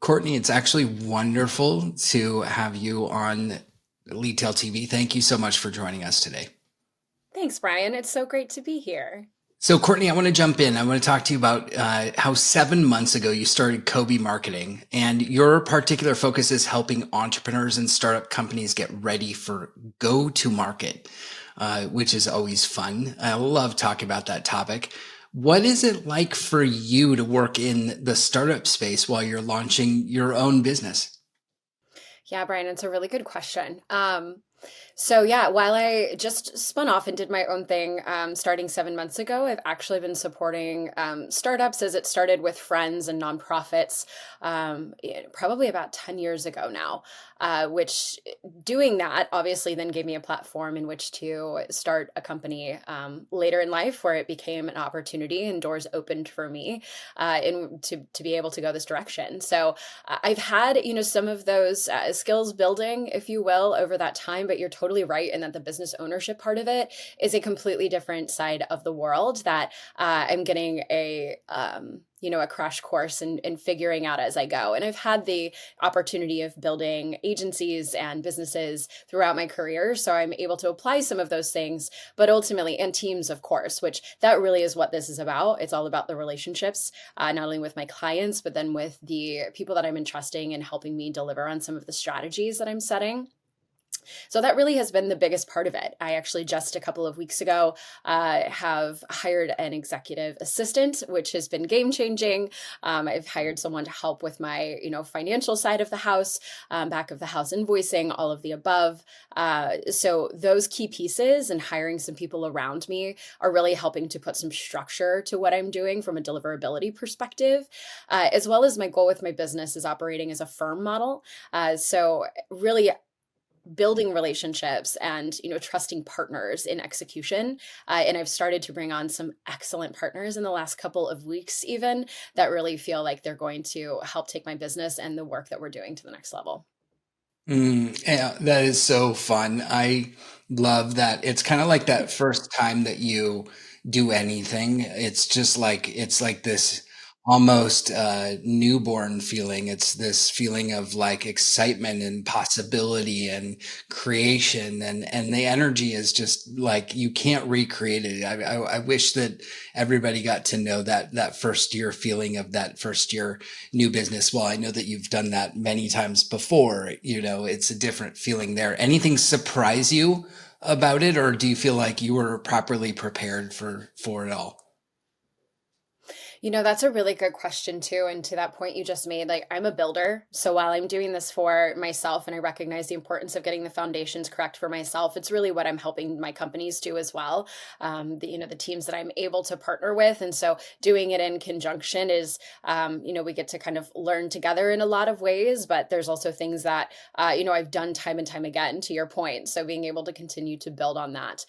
Courtney, it's actually wonderful to have you on Leadtail TV. Thank you so much for joining us today. Thanks, Brian. It's so great to be here. So, Courtney, I want to jump in. I want to talk to you about how 7 months ago you started Kobe Marketing, and your particular focus is helping entrepreneurs and startup companies get ready for go to market, which is always fun. I love talking about that topic. What is it like for you to work in the startup space while you're launching your own business? Yeah, Brian, it's a really good question. So while I just spun off and did my own thing starting 7 months ago, I've actually been supporting startups as it started with friends and nonprofits probably about 10 years ago now, which doing that obviously then gave me a platform in which to start a company later in life where it became an opportunity and doors opened for me to be able to go this direction. So I've had, some of those skills building, if you will, over that time, but you're totally right in that the business ownership part of it is a completely different side of the world that I'm getting a crash course in figuring out as I go. And I've had the opportunity of building agencies and businesses throughout my career. So I'm able to apply some of those things, but ultimately, and teams, of course, which that really is what this is about. It's all about the relationships, not only with my clients, but then with the people that I'm entrusting and helping me deliver on some of the strategies that I'm setting. So that really has been the biggest part of it. I actually just a couple of weeks ago have hired an executive assistant, which has been game changing. I've hired someone to help with my, financial side of the house, back of the house invoicing, all of the above. So those key pieces and hiring some people around me are really helping to put some structure to what I'm doing from a deliverability perspective, as well as my goal with my business is operating as a firm model. So really building relationships and trusting partners in execution, and I've started to bring on some excellent partners in the last couple of weeks even that really feel like they're going to help take my business and the work that we're doing to the next level. Yeah, that is so fun. I love that. It's kind of like that first time that you do anything. It's like this almost newborn feeling. It's this feeling of like excitement and possibility and creation, and the energy is just like you can't recreate it. I wish that everybody got to know that first year feeling of that first year new business. Well, I know that you've done that many times before. It's a different feeling there. Anything surprise you about it, or do you feel like you were properly prepared for it all? That's a really good question too. And to that point you just made, like, I'm a builder. So while I'm doing this for myself and I recognize the importance of getting the foundations correct for myself, it's really what I'm helping my companies do as well. The teams that I'm able to partner with. And so doing it in conjunction is, we get to kind of learn together in a lot of ways, but there's also things that, I've done time and time again, to your point. So being able to continue to build on that,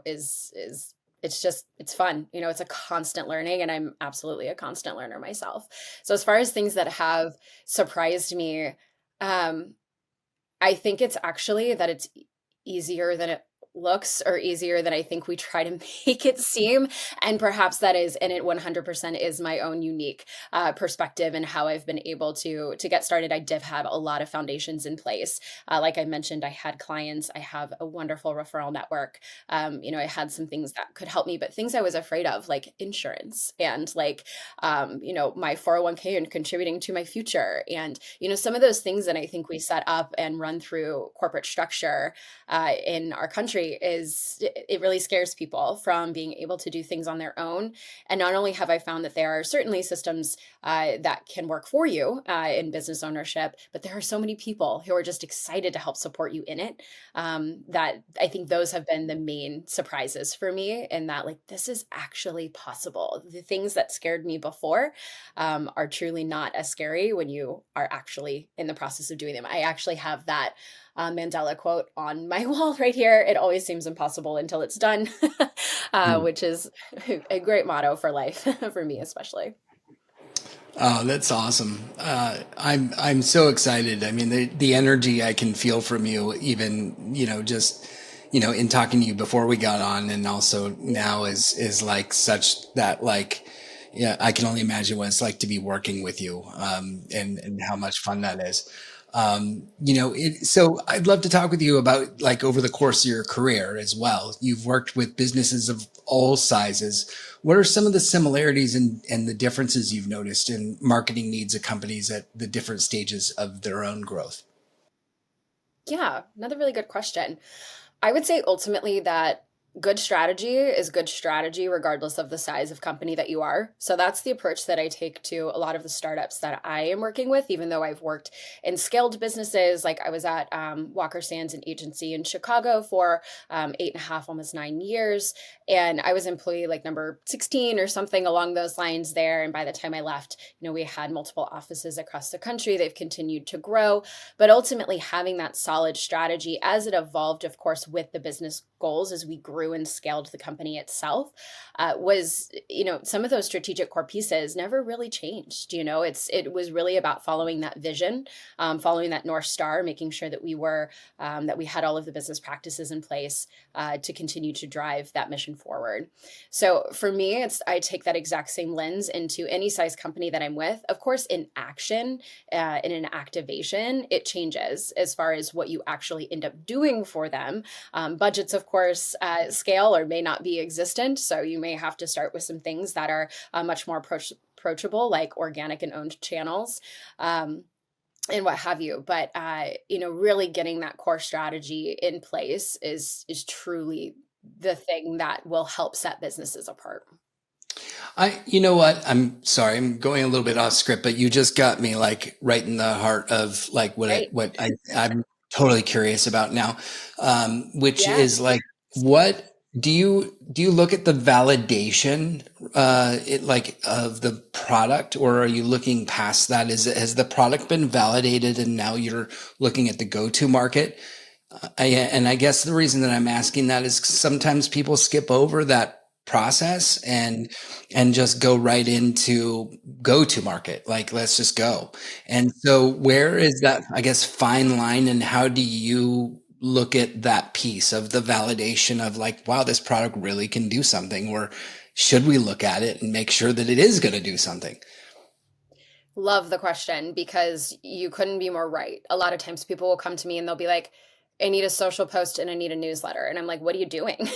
is it's fun. It's a constant learning, and I'm absolutely a constant learner myself. So as far as things that have surprised me, um I think it's actually that it's easier than it looks, or easier than I think we try to make it seem. And perhaps that is, and it 100% is my own unique perspective and how I've been able to get started. I did have a lot of foundations in place. Like I mentioned, I had clients. I have a wonderful referral network. I had some things that could help me, but things I was afraid of, like insurance and like, my 401k and contributing to my future. And, some of those things that I think we set up and run through corporate structure in our country is it really scares people from being able to do things on their own. And not only have I found that there are certainly systems that can work for you in business ownership, but there are so many people who are just excited to help support you in it, that I think those have been the main surprises for me, in that, like, this is actually possible. The things that scared me before are truly not as scary when you are actually in the process of doing them. I actually have that Mandela quote on my wall right here. It always seems impossible until it's done, which is a great motto for life, for me especially. Oh, that's awesome. I'm so excited. I mean, the energy I can feel from you, even, just, in talking to you before we got on, and also now is like such that, like, Yeah, I can only imagine what it's like to be working with you, and how much fun that is. So I'd love to talk with you about like over the course of your career as well. You've worked with businesses of all sizes. What are some of the similarities and the differences you've noticed in marketing needs of companies at the different stages of their own growth? Yeah, another really good question. I would say ultimately that good strategy is good strategy regardless of the size of company that you are. So that's the approach that I take to a lot of the startups that I am working with, even though I've worked in scaled businesses. Like I was at Walker Sands, an agency in Chicago for 8.5, almost 9 years. And I was employee like number 16 or something along those lines there. And by the time I left, we had multiple offices across the country. They've continued to grow. But ultimately, having that solid strategy as it evolved, of course, with the business goals as we grew and scaled the company itself, was, some of those strategic core pieces never really changed. It was really about following that vision, following that North Star, making sure that that we had all of the business practices in place to continue to drive that mission forward. So for me, I take that exact same lens into any size company that I'm with. Of course, in action, in an activation, it changes as far as what you actually end up doing for them. Budgets, of course, scale or may not be existent. So you may have to start with some things that are much more approachable, like organic and owned channels. And what have you, but really getting that core strategy in place is truly the thing that will help set businesses apart. You know what? I'm sorry, I'm going a little bit off script, but you just got me like right in the heart of like Right. I'm totally curious about now, which Yeah. is like, what do you look at the validation, like of the product, or are you looking past that? Has the product been validated and now you're looking at the go-to market? And I guess the reason that I'm asking that is sometimes people skip over that process and just go right into go to market, like let's just go. And so where is that, I guess, fine line, and how do you look at that piece of the validation of like, wow, this product really can do something, or should we look at it and make sure that it is going to do something? Love the question because you couldn't be more right. A lot of times people will come to me and they'll be like, I need a social post and I need a newsletter. And I'm like, what are you doing?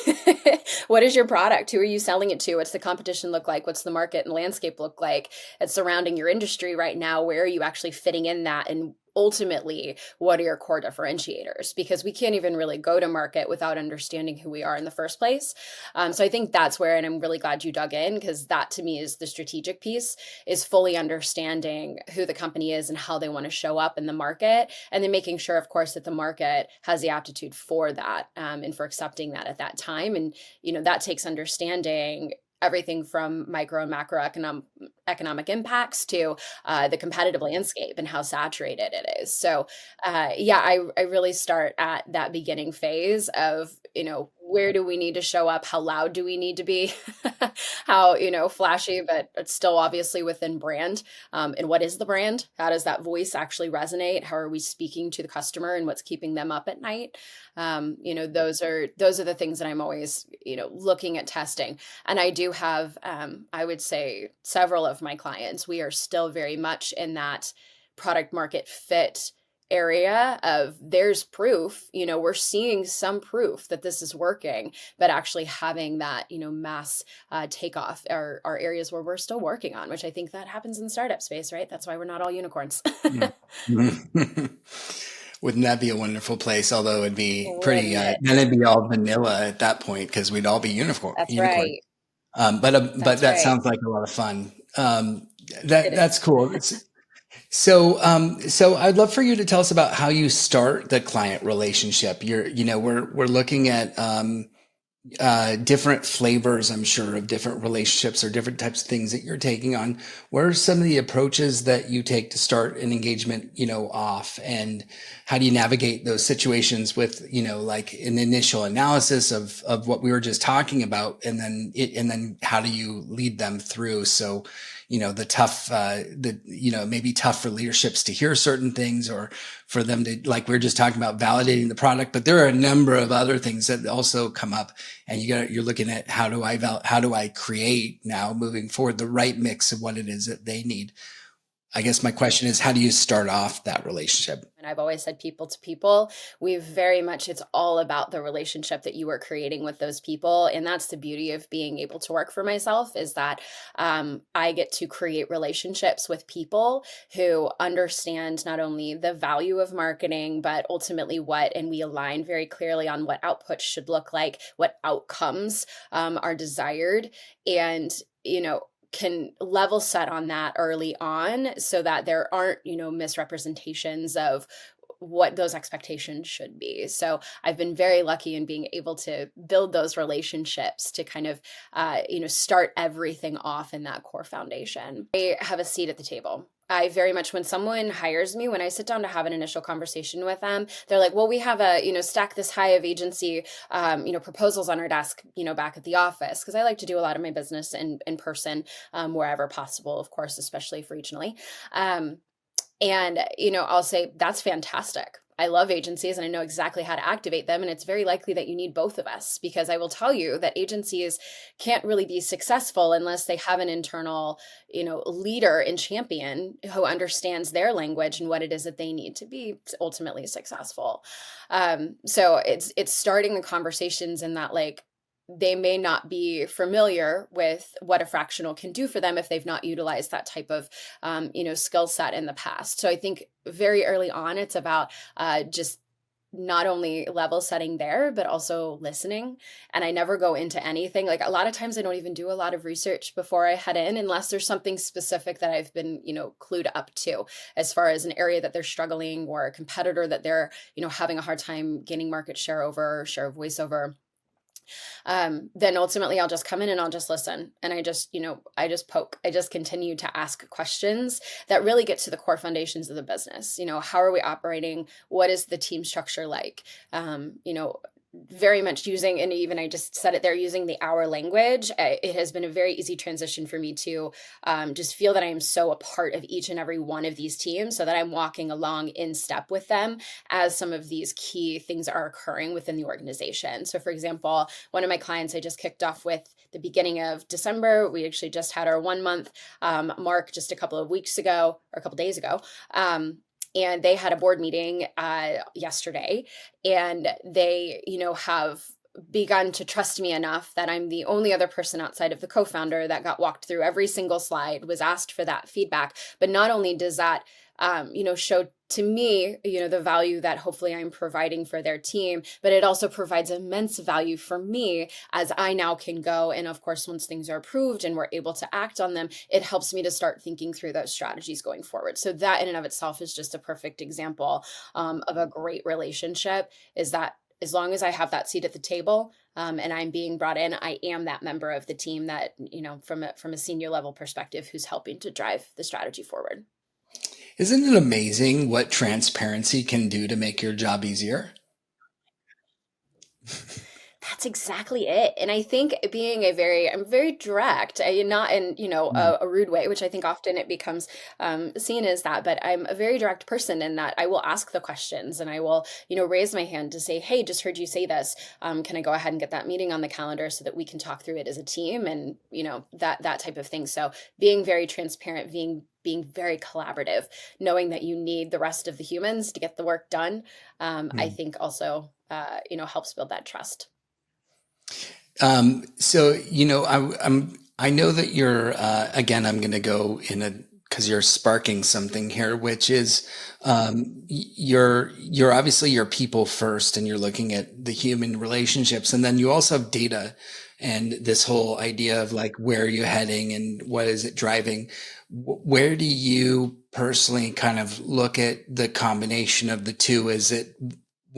What is your product? Who are you selling it to? What's the competition look like? What's the market and landscape look like? It's surrounding your industry right now. Where are you actually fitting in that? And ultimately, what are your core differentiators? Because we can't even really go to market without understanding who we are in the first place. So I think that's where, and I'm really glad you dug in because that to me is the strategic piece, is fully understanding who the company is and how they want to show up in the market, and then making sure, of course, that the market has the aptitude for that, and for accepting that at that time. And that takes understanding everything from micro and macroeconomic economic impacts to the competitive landscape and how saturated it is. So, yeah, I really start at that beginning phase of, where do we need to show up? How loud do we need to be? How, flashy, but it's still obviously within brand. And what is the brand? How does that voice actually resonate? How are we speaking to the customer and what's keeping them up at night? Those are the things that I'm always, looking at testing. And I do have, I would say, several of my clients, we are still very much in that product market fit area of there's proof, we're seeing some proof that this is working, but actually having that, mass takeoff are areas where we're still working on, which I think that happens in the startup space, right? That's why we're not all unicorns. Mm. Wouldn't that be a wonderful place? Although it'd be pretty, Wouldn't it? then it'd be all vanilla at that point because we'd all be That's unicorn. right. But That's that right. sounds like a lot of fun. It That's is. cool. So I'd love for you to tell us about how you start the client relationship. We're looking at different flavors, I'm sure, of different relationships or different types of things that you're taking on. What are some of the approaches that you take to start an engagement, off? And how do you navigate those situations with, like an initial analysis of what we were just talking about? And then how do you lead them through? So, the tough, maybe tough for leaderships to hear certain things, or for them to, like we are just talking about, validating the product. But there are a number of other things that also come up, and you're looking at how do I create now moving forward the right mix of what it is that they need. I guess my question is, how do you start off that relationship? And I've always said people to people, we've very much, it's all about the relationship that you are creating with those people. And that's the beauty of being able to work for myself, is that I get to create relationships with people who understand not only the value of marketing, but ultimately and we align very clearly on what outputs should look like, what outcomes are desired. And, can level set on that early on so that there aren't, misrepresentations of what those expectations should be. So I've been very lucky in being able to build those relationships to kind of, start everything off in that core foundation. I have a seat at the table. I very much, when someone hires me, when I sit down to have an initial conversation with them, they're like, well, we have stack this high of agency, proposals on our desk, back at the office. Cause I like to do a lot of my business in person, wherever possible, of course, especially for regionally. And, I'll say, that's fantastic. I love agencies and I know exactly how to activate them. And it's very likely that you need both of us, because I will tell you that agencies can't really be successful unless they have an internal, leader and champion who understands their language and what it is that they need to be ultimately successful. So it's starting the conversations in that, like, they may not be familiar with what a fractional can do for them if they've not utilized that type of, skill set in the past. So I think very early on, it's about just not only level setting there, but also listening. And I never go into anything. Like, a lot of times I don't even do a lot of research before I head in, unless there's something specific that I've been, clued up to, as far as an area that they're struggling, or a competitor that they're, having a hard time gaining market share over, share of voice over. Then ultimately I'll just come in and I'll just listen. And I just poke. I just continue to ask questions that really get to the core foundations of the business. How are we operating? What is the team structure like? Very much using, and even I just said it there, using the our language. It has been a very easy transition for me to just feel that I am so a part of each and every one of these teams, so that I'm walking along in step with them as some of these key things are occurring within the organization. So for example, one of my clients I just kicked off with the beginning of December. We actually just had our 1 month mark just a couple of weeks ago, or a couple days ago. And they had a board meeting yesterday, and they, have begun to trust me enough that I'm the only other person outside of the co-founder that got walked through every single slide, was asked for that feedback. But not only does that, show to me, the value that hopefully I'm providing for their team, but it also provides immense value for me, as I now can go. And of course, once things are approved and we're able to act on them, it helps me to start thinking through those strategies going forward. So that in and of itself is just a perfect example of a great relationship, is that as long as I have that seat at the table, and I'm being brought in, I am that member of the team that, from a senior level perspective, who's helping to drive the strategy forward. Isn't it amazing what transparency can do to make your job easier? That's exactly it. And I think I'm very direct, not in, Mm. a rude way, which I think often it becomes seen as that, but I'm a very direct person in that I will ask the questions, and I will, raise my hand to say, hey, just heard you say this. Can I go ahead and get that meeting on the calendar so that we can talk through it as a team, and, that type of thing. So being very transparent, being very collaborative, knowing that you need the rest of the humans to get the work done, I Mm. think also, helps build that trust. So I know that you're again. I'm going to go in a because you're sparking something here, which is you're obviously your people first, and you're looking at the human relationships, and then you also have data and this whole idea of like, where are you heading and what is it driving. Where do you personally kind of look at the combination of the two?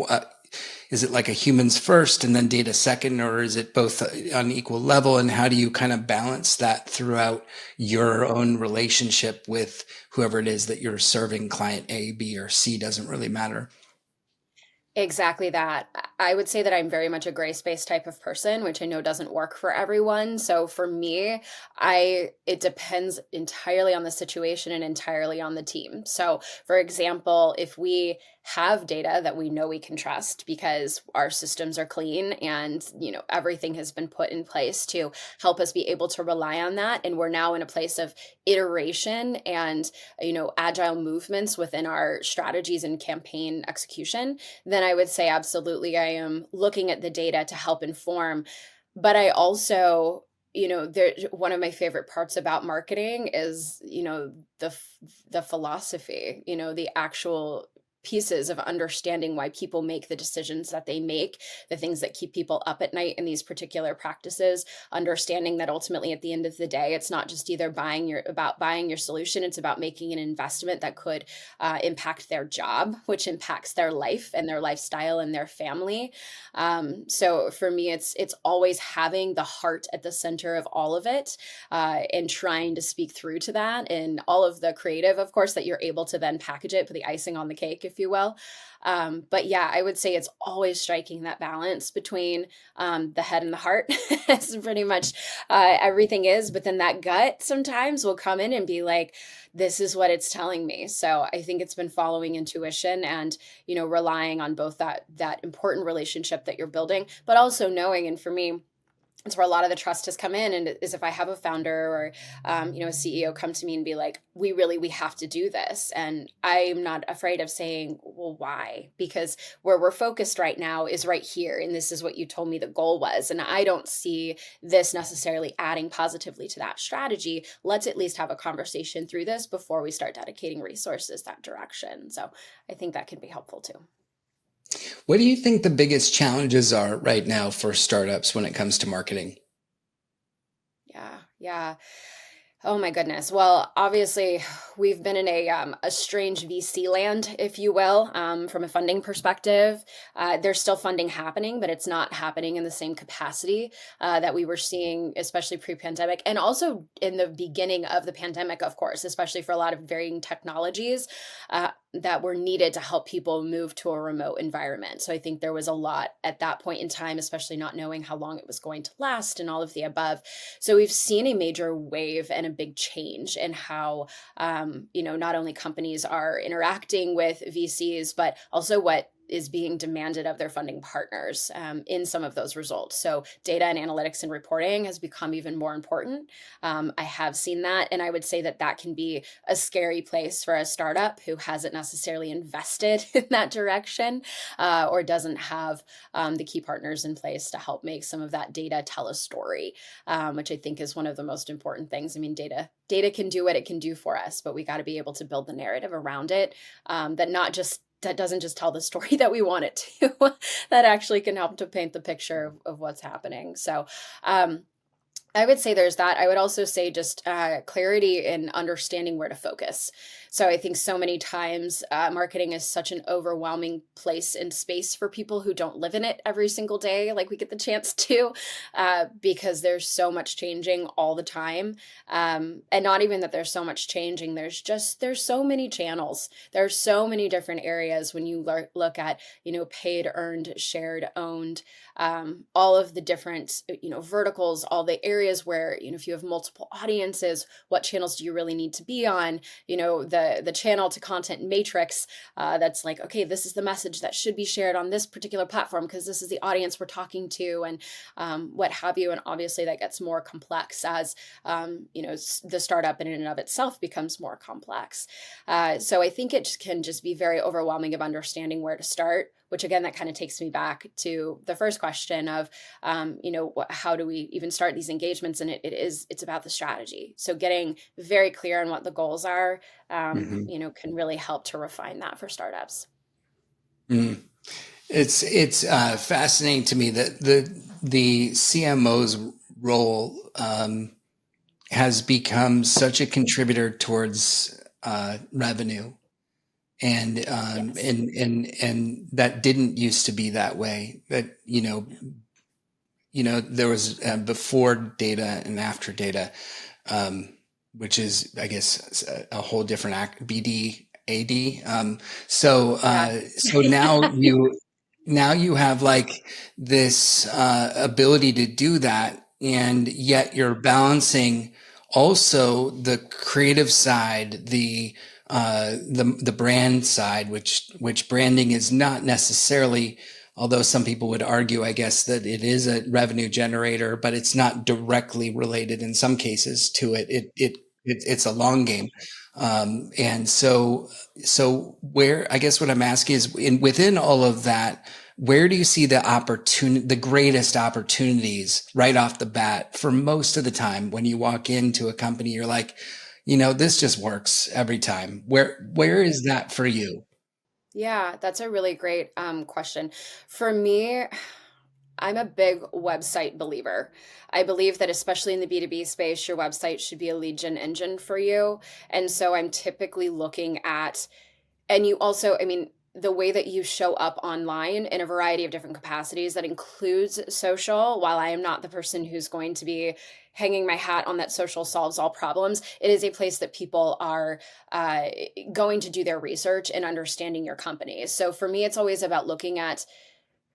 Uh, is it like a humans first and then data second, or is it both on equal level? And how do you kind of balance that throughout your own relationship with whoever it is that you're serving? Client A, B, or C, doesn't really matter. Exactly that. I would say that I'm very much a gray space type of person, which I know doesn't work for everyone. So for me, it depends entirely on the situation and entirely on the team. So for example, if we have data that we know we can trust because our systems are clean and everything has been put in place to help us be able to rely on that, and we're now in a place of iteration and agile movements within our strategies and campaign execution, then I would say absolutely I am looking at the data to help inform. But I also, one of my favorite parts about marketing is, the philosophy, the actual pieces of understanding why people make the decisions that they make, the things that keep people up at night in these particular practices, understanding that ultimately at the end of the day, it's not just either buying your solution, it's about making an investment that could impact their job, which impacts their life and their lifestyle and their family. So for me, it's always having the heart at the center of all of it, and trying to speak through to that and all of the creative, of course, that you're able to then package it, put the icing on the cake, if you will. But yeah, I would say it's always striking that balance between the head and the heart, as pretty much everything is. But then that gut sometimes will come in and be like, this is what it's telling me. So I think it's been following intuition and, relying on both that important relationship that you're building, but also knowing, and for me, it's where a lot of the trust has come in, and is if I have a founder or a CEO come to me and be like, we have to do this, and I'm not afraid of saying, well, why? Because where we're focused right now is right here, and this is what you told me the goal was, and I don't see this necessarily adding positively to that strategy. Let's at least have a conversation through this before we start dedicating resources that direction. So I think that can be helpful too. What do you think the biggest challenges are right now for startups when it comes to marketing? Yeah, yeah. Oh my goodness. Well, obviously, we've been in a strange VC land, if you will, from a funding perspective. There's still funding happening, but it's not happening in the same capacity that we were seeing, especially pre-pandemic, and also in the beginning of the pandemic, of course, especially for a lot of varying technologies that were needed to help people move to a remote environment. So I think there was a lot at that point in time, especially not knowing how long it was going to last and all of the above. So we've seen a major wave and a big change in how, not only companies are interacting with VCs, but also what is being demanded of their funding partners in some of those results. So data and analytics and reporting has become even more important. I have seen that, and I would say that that can be a scary place for a startup who hasn't necessarily invested in that direction, or doesn't have the key partners in place to help make some of that data tell a story, which I think is one of the most important things. I mean, data can do what it can do for us, but we got to be able to build the narrative around it, that doesn't just tell the story that we want it to, that actually can help to paint the picture of what's happening. So I would say there's that. I would also say just clarity in understanding where to focus. So I think so many times marketing is such an overwhelming place and space for people who don't live in it every single day, like we get the chance to, because there's so much changing all the time. And not even that there's so much changing, there's so many channels. There's so many different areas when you look at, paid, earned, shared, owned, all of the different, verticals, all the areas where, if you have multiple audiences, what channels do you really need to be on? The channel to content matrix, that's like, okay, this is the message that should be shared on this particular platform because this is the audience we're talking to, and what have you. And obviously that gets more complex as, the startup in and of itself becomes more complex. So I think it can just be very overwhelming of understanding where to start, which again, that kind of takes me back to the first question of, how do we even start these engagements? And it's about the strategy. So getting very clear on what the goals are, Mhm. can really help to refine that for startups. Mm. It's fascinating to me that the CMO's role has become such a contributor towards revenue, and Yes. that didn't used to be that way. That there was before data and after data, which is, I guess, a whole different BD AD. So Yeah. so now you now you have like this ability to do that, and yet you're balancing also the creative side, the brand side, which branding is not necessarily, although some people would argue, I guess, that it is a revenue generator, but it's not directly related in some cases to it. It's a long game. And so where, I guess what I'm asking is, within all of that, where do you see the greatest opportunities right off the bat? For most of the time, when you walk into a company, you're like, this just works every time. Where is that for you? Yeah, that's a really great question. For me, I'm a big website believer. I believe that especially in the B2B space, your website should be a lead gen engine for you. And so I'm typically looking at, and you also, I mean, the way that you show up online in a variety of different capacities that includes social. While I am not the person who's going to be hanging my hat on that social solves all problems, it is a place that people are uh, going to do their research and understanding your company. So for me, it's always about looking at,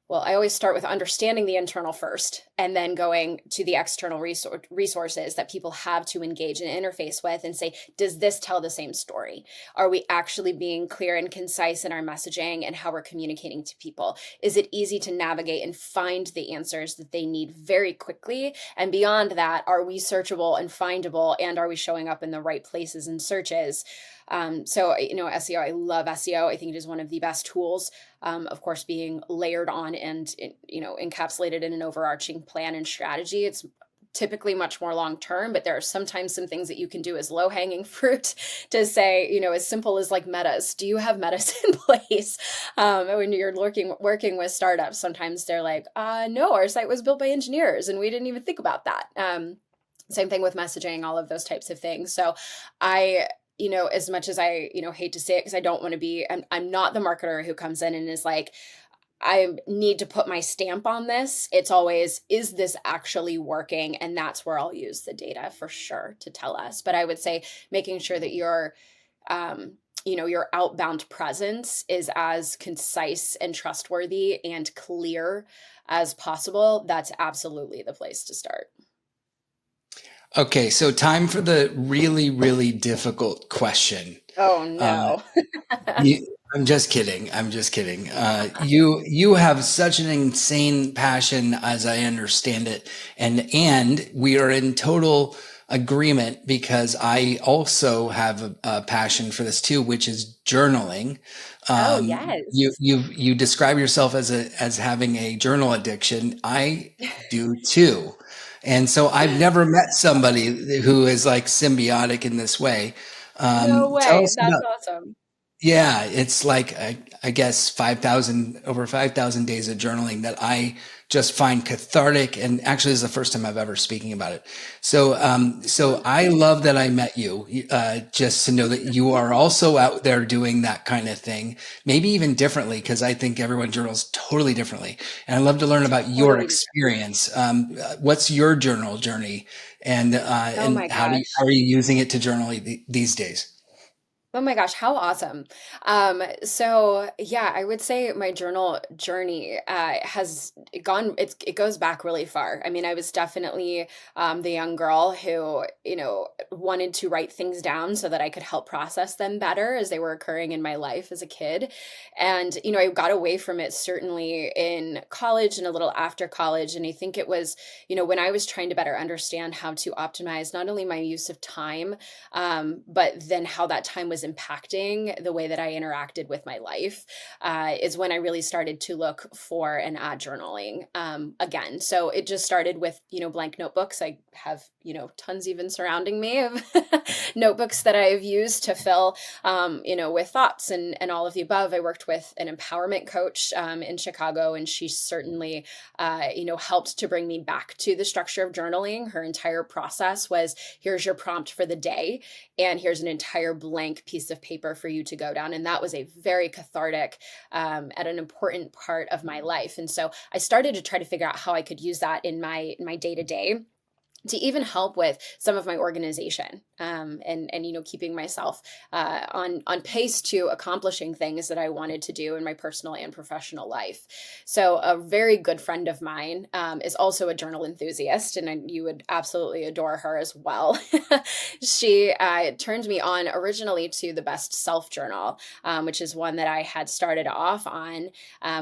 well, I always start with understanding the internal first and then going to the external resources that people have to engage and interface with and say, does this tell the same story? Are we actually being clear and concise in our messaging and how we're communicating to people? Is it easy to navigate and find the answers that they need very quickly? And beyond that, are we searchable and findable? And are we showing up in the right places and searches? SEO, I love SEO. I think it is one of the best tools, of course, being layered on and, encapsulated in an overarching plan and strategy. It's typically much more long term, but there are sometimes some things that you can do as low hanging fruit to say, as simple as like metas. Do you have metas in place? When you're working with startups, sometimes they're like, no, our site was built by engineers and we didn't even think about that. Same thing with messaging, all of those types of things. So I, as much as I, hate to say it, because I don't want to be, I'm not the marketer who comes in and is like, I need to put my stamp on this. It's always, is this actually working? And that's where I'll use the data for sure to tell us. But I would say making sure that um, your outbound presence is as concise and trustworthy and clear as possible. That's absolutely the place to start. Okay, so time for the really, really difficult question. Oh Uh, no. I'm just kidding. I'm just kidding. You have such an insane passion, as I understand it, and we are in total agreement, because I also have a passion for this too, which is journaling. Oh You yes. you describe yourself as having a journal addiction. I do too, and so I've never met somebody who is like symbiotic in this way. No Tell way. us That's about. awesome. Yeah, it's like I guess 5,000 days of journaling that I just find cathartic, and actually this is the first time I've ever speaking about it. So I love that I met you. Just to know that you are also out there doing that kind of thing, maybe even differently, because I think everyone journals totally differently, and I'd love to learn about your Totally different. experience. What's your journal journey, Oh my and how gosh. are you using it to journal these days? Oh my gosh, how awesome. So yeah, I would say my journal journey has it goes back really far. I mean, I was definitely the young girl who, wanted to write things down so that I could help process them better as they were occurring in my life as a kid. And, I got away from it certainly in college and a little after college. And I think it was, when I was trying to better understand how to optimize not only my use of time, but then how that time was impacting the way that I interacted with my life, is when I really started to look for and add journaling again. So it just started with, blank notebooks. I have, tons even surrounding me of notebooks that I've used to fill, with thoughts and all of the above. I worked with an empowerment coach in Chicago, and she certainly, helped to bring me back to the structure of journaling. Her entire process was, here's your prompt for the day, and here's an entire blank piece of paper for you to go down. And that was a very cathartic, at an important part of my life. And so I started to try to figure out how I could use that in my day to day. to even help with some of my organization, and keeping myself on pace to accomplishing things that I wanted to do in my personal and professional life. So a very good friend of mine is also a journal enthusiast, and you would absolutely adore her as well. She turned me on originally to the Best Self Journal, which is one that I had started off on,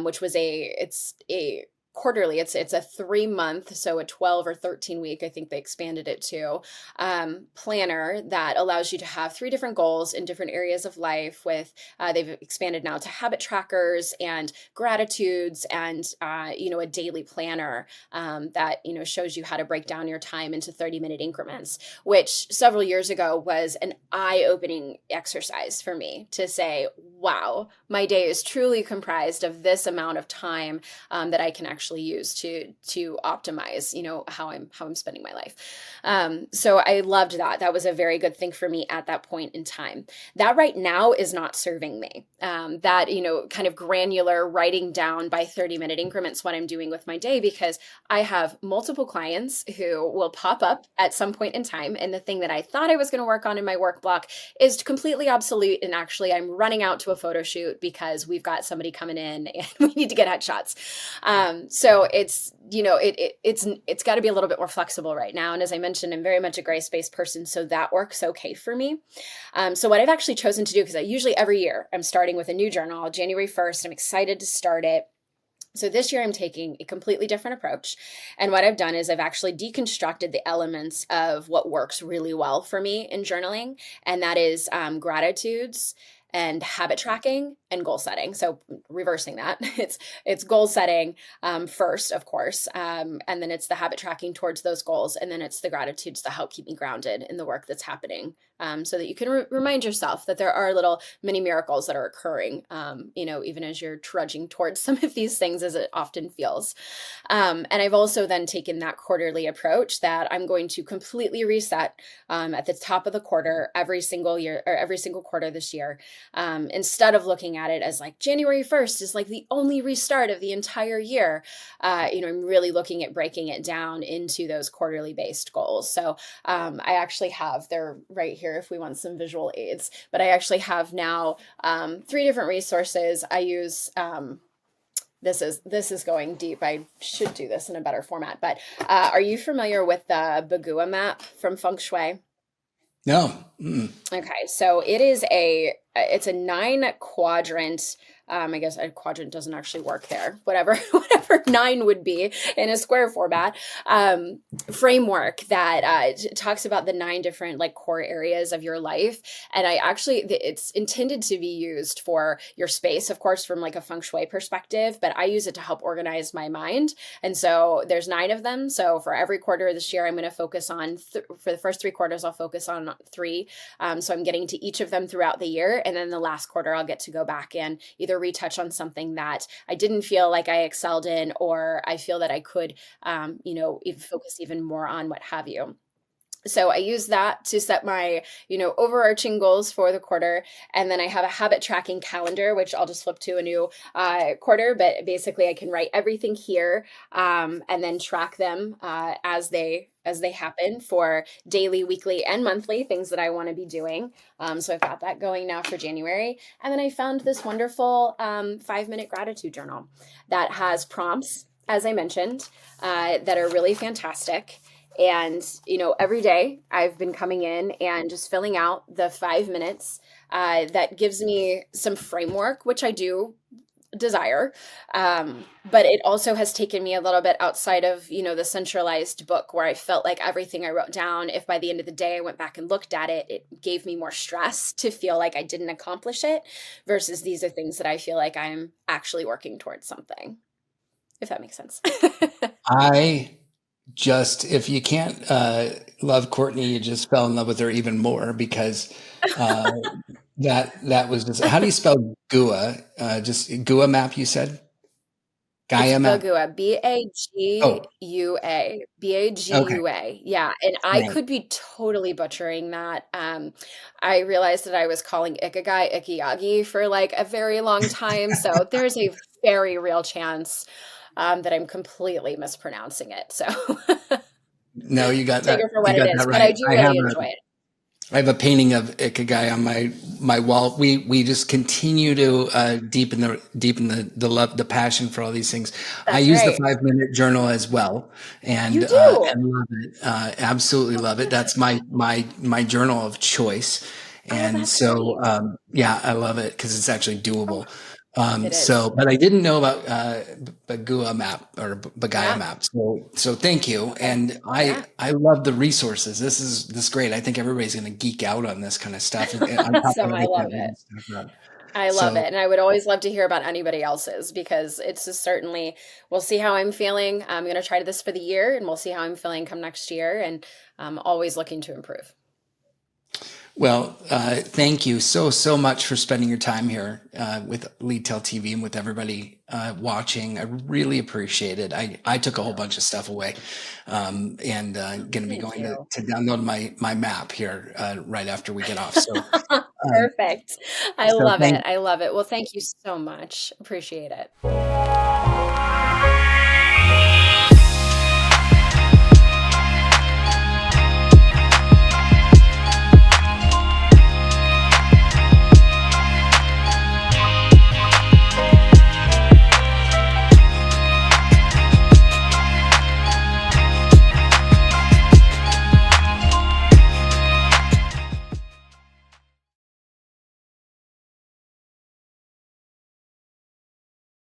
which was it's a quarterly. It's a 3 month, so a 12 or 13 week, I think they expanded it to, planner that allows you to have three different goals in different areas of life. With they've expanded now to habit trackers and gratitudes, and a daily planner that shows you how to break down your time into 30-minute increments, which several years ago was an eye-opening exercise for me to say, wow, my day is truly comprised of this amount of time that I can actually use to optimize, how I'm spending my life. So I loved that. That was a very good thing for me at that point in time. That right now is not serving me. That kind of granular writing down by 30-minute increments what I'm doing with my day, because I have multiple clients who will pop up at some point in time, and the thing that I thought I was going to work on in my work block is completely obsolete, and actually I'm running out to a photo shoot because we've got somebody coming in and we need to get headshots. So it's got to be a little bit more flexible right now. And as I mentioned, I'm very much a gray space person, so that works okay for me. So what I've actually chosen to do, because I usually every year I'm starting with a new journal, January 1st, I'm excited to start it. So this year I'm taking a completely different approach. And what I've done is I've actually deconstructed the elements of what works really well for me in journaling. And that is gratitudes and habit tracking and goal setting. So reversing that, it's goal setting first, of course, and then it's the habit tracking towards those goals, and then it's the gratitudes that help keep me grounded in the work that's happening, so that you can remind yourself that there are little mini miracles that are occurring, even as you're trudging towards some of these things, as it often feels. And I've also then taken that quarterly approach that I'm going to completely reset at the top of the quarter every single year, or every single quarter this year. Instead of looking at it as like January 1st is like the only restart of the entire year, I'm really looking at breaking it down into those quarterly based goals. So I actually have, they're right here if we want some visual aids, but I actually have now 3 different resources I use. This is going deep. I should do this in a better format, but are you familiar with the Bagua map from Feng Shui? No. Mm. Okay, so it's a 9 quadrant. I guess a quadrant doesn't actually work there. Whatever, whatever 9 would be in a square format, framework that talks about the 9 different like core areas of your life. And it's intended to be used for your space, of course, from like a feng shui perspective. But I use it to help organize my mind. And so there's 9 of them. So for every quarter this year, I'm going to focus on for the first 3 quarters, I'll focus on 3. So I'm getting to each of them throughout the year. And then the last quarter, I'll get to go back and either retouch on something that I didn't feel like I excelled in, or I feel that I could, even focus even more on, what have you. So I use that to set my, overarching goals for the quarter. And then I have a habit tracking calendar, which I'll just flip to a new quarter. But basically I can write everything here, and then track them as they happen for daily, weekly, and monthly things that I want to be doing. So I've got that going now for January. And then I found this wonderful 5-minute gratitude journal that has prompts, as I mentioned, that are really fantastic. And, every day I've been coming in and just filling out the 5 minutes that gives me some framework, which I do desire. But it also has taken me a little bit outside of, the centralized book, where I felt like everything I wrote down, if by the end of the day I went back and looked at it, it gave me more stress to feel like I didn't accomplish it, versus these are things that I feel like I'm actually working towards something, if that makes sense. I if you can't love Courtney, you just fell in love with her even more, because uh, that was just, how do you spell Gua? Just Gua map, you said? It's Gaia map? Bagua, Oh, Bagua, okay. Bagua. Yeah, and I Right. could be totally butchering that. I realized that I was calling Ikigai Ikiyagi for like a very long time, so there's a very real chance that I'm completely mispronouncing it. So No, Take it for you what it got is, that but I right. do really enjoy it. I have a painting of Ikigai on my wall. We just continue to deepen the love, the passion for all these things. I That's use the right. 5 minute journal as well, You do? and love it. Absolutely Oh, love it. good. That's my journal of choice, Oh, and that's so great. yeah, I love it because it's actually Oh, doable. it is. So, but I didn't know about Bagua map or Bagaya Yeah. map. So thank you. Okay. And Yeah. I love the resources. This is great. I think everybody's going to geek out on this kind of stuff on top of Awesome. I everything love that we it. just talked about. I love it. So, And I would always love to hear about anybody else's because it's just certainly, we'll see how I'm feeling. I'm going to try this for the year and we'll see how I'm feeling come next year. And I'm always looking to improve. well, thank you so much for spending your time here with Leadtail TV and with everybody watching. I really appreciate it. I took a whole bunch of stuff away, and going to be Thank going you. to download my map here right after we get off. So, um, Perfect. I love thank it. I love it. Well, thank you so much. Appreciate it.